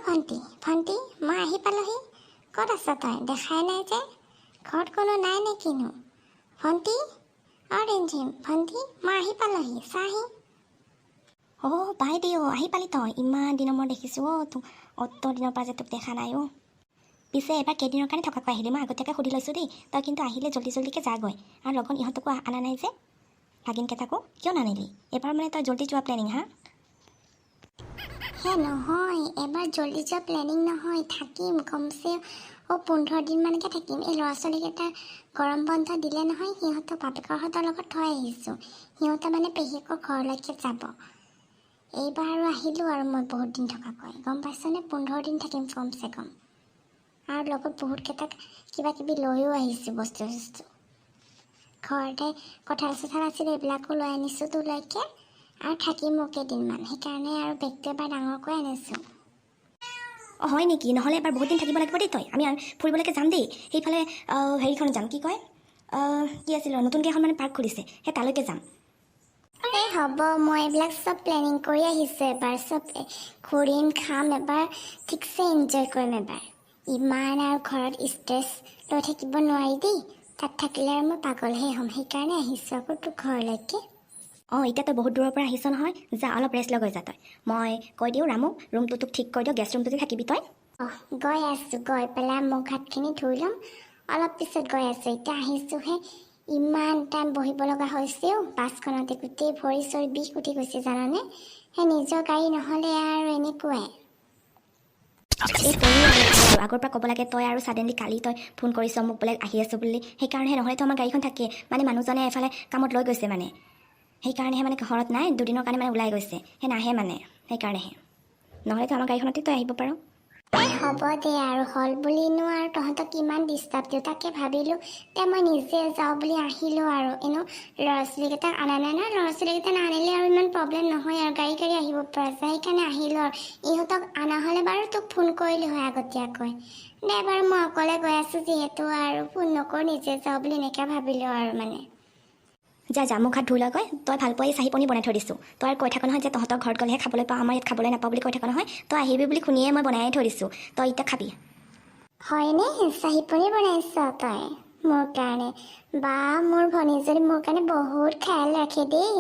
ভণ্টি ভণ্টি মই আহি পালোহি। ক'ত আছ তই? দেখাই নাই যে। ঘৰত কোনো নাই নে কিনো? ভণ্টি ৰিমঝিম ভণ্টি মই আহি পালোহি, চাহি। বাইদেউ আহি পালি তই? ইমান দিনৰ মই দেখিছোঁ তোক, অত দিনৰ পৰা যে তোক দেখা নাই পিছে এবাৰ কেইদিনৰ কাৰণে থকাকৈ আহিলি? মই আগতীয়াকৈ সুধি লৈছোঁ দেই, তই কিন্তু আহিলে জল্দিকৈ যাগৈ। আৰু লগত ইহঁতকো অনা নাই যে, ভাগিনকেইটাকো কিয় নানিলি? এবাৰ মানে তই জল্দি যোৱা প্লেনিং হা? নহয়, এবাৰ জল্দি যোৱা প্লেনিং নহয়, থাকিম কমচে 15 দিনমানকৈ থাকিম। এই ল'ৰা ছোৱালীকেইটাৰ গৰম বন্ধ দিলে নহয়, সিহঁতক বাপেকৰহঁতৰ লগত থৈ আহিছোঁ। সিহঁতে মানে পেহীয়েকৰ ঘৰলৈকে যাব। এইবাৰ আৰু আহিলোঁ আৰু মই বহুত দিন থকাকৈ, গম পাইছনে? 15 দিন থাকিম কমচে কম। আৰু লগত বহুতকেইটাক কিবা কিবি লৈও আহিছোঁ বস্তু চস্তু। ঘৰতে কঁঠাল চঠাল আছিলে, এইবিলাকো লৈ আনিছোঁ তোলৈকে। আৰু থাকিম কেইদিনমান, সেইকাৰণে আৰু বেগটো এবাৰ ডাঙৰকৈ আনিছোঁ। হয় নেকি? নহ'লে এবাৰ বহুত দিন থাকিব লাগিব দেই তই। আমি ফুৰিবলৈকে যাম দেই, সেইফালে হেৰিখন যাম, কি কয় কি আছিল নতুনকৈ এখন মানে পাৰ্ক খুলিছে, সেই তালৈকে যাম। হ'ব, মই এইবিলাক চব প্লেনিং কৰি আহিছোঁ। এবাৰ চব ঘূৰিম, খাম, এবাৰ ঠিকছে এনজয় কৰিম এবাৰ। ইমান আৰু ঘৰত ষ্ট্ৰেছ লৈ থাকিব নোৱাৰি দেই। তাত থাকিলে আৰু মই পাগলহে হ'ম, সেইকাৰণে আহিছোঁ আকৌ তোৰ ঘৰলৈকে। এতিয়া তই বহুত দূৰৰ পৰা আহিছ নহয়, যা অলপ ৰেষ্ট লৈ গৈ যা তই। মই কৈ দিওঁ ৰামুক ৰুমটো তোক ঠিক কৰি দিওঁ, গেষ্ট ৰুমটোতে থাকিবি তই। গৈ আছোঁ, গৈ পেলাই মুখ হাতখিনি ধুই ল'ম, অলপ পিছত গৈ আছোঁ। এতিয়া আহিছোঁহে, ইমান টাইম বহিব লগা হৈছেও বাছখনতে, গোটেই ভৰি চৰি বিষ উঠি গৈছে জানানে? সেই নিজৰ গাড়ী নহ'লে আৰু এনেকুৱাই। আগৰ পৰা ক'ব লাগে তই, আৰু ছাডেনলি কালি তই ফোন কৰিছ মোক বোলে আহি আছোঁ বুলি, সেইকাৰণেহে। নহ'লেতো আমাৰ গাড়ীখন থাকে, মানে মানুহজনে এফালে কামত লৈ গৈছে মানে, সেইকাৰণেহে মানে ঘৰত নাই, দুদিনৰ কাৰণে মানে ওলাই গৈছে, সেই নাহে মানে, সেইকাৰণেহে। নহ'লেতো আমাৰ গাড়ীখনতে তই আহিব পাৰ। হ'ব দে আৰু, হ'ল বুলিনো আৰু তহঁতক কিমান ডিষ্টাৰ্ব দিওঁ, তাকে ভাবিলোঁ মই নিজে যাওঁ বুলি আহিলোঁ। আৰু এনেও ল'ৰা ছোৱালীকেইটাক অনা নাই নহয়, ল'ৰা ছোৱালীকেইটা নানিলে আৰু ইমান প্ৰব্লেম নহয় আৰু, গাড়ী আহিব পৰা যায়, সেইকাৰণে আহিলোঁ। আৰু ইহঁতক অনা হ'লে বাৰু তোক ফোন কৰিলোঁ হয় আগতীয়াকৈ। দে বাৰু, মই অকলে গৈ আছোঁ যিহেতু, আৰু ফোন নকৰোঁ, নিজে যাওঁ বুলি এনেকৈ ভাবিলোঁ আৰু মানে। যা মুখ হাত ধুই লগৈ, তই ভাল পোৱা এই চাহি পনীৰ বনাই থৈ দিছোঁ। তই আৰু কৈ থাক নহয় যে তহঁতৰ ঘৰত গ'লেহে খাবলৈ পাওঁ, আমাৰ ইয়াত খাবলৈ নাপাওঁ বুলি কৈ থাক নহয়। তই আহিবি বুলি শুনিয়ে মই বনাই থৈ দিছোঁ, তই এতিয়া খাবি। হয়নে? চাহি পনীৰ বনাইছ তই মোৰ কাৰণে? বা, মোৰ ভনীজনী মোৰ কাৰণে বহুত খেয়াল ৰাখে দেই।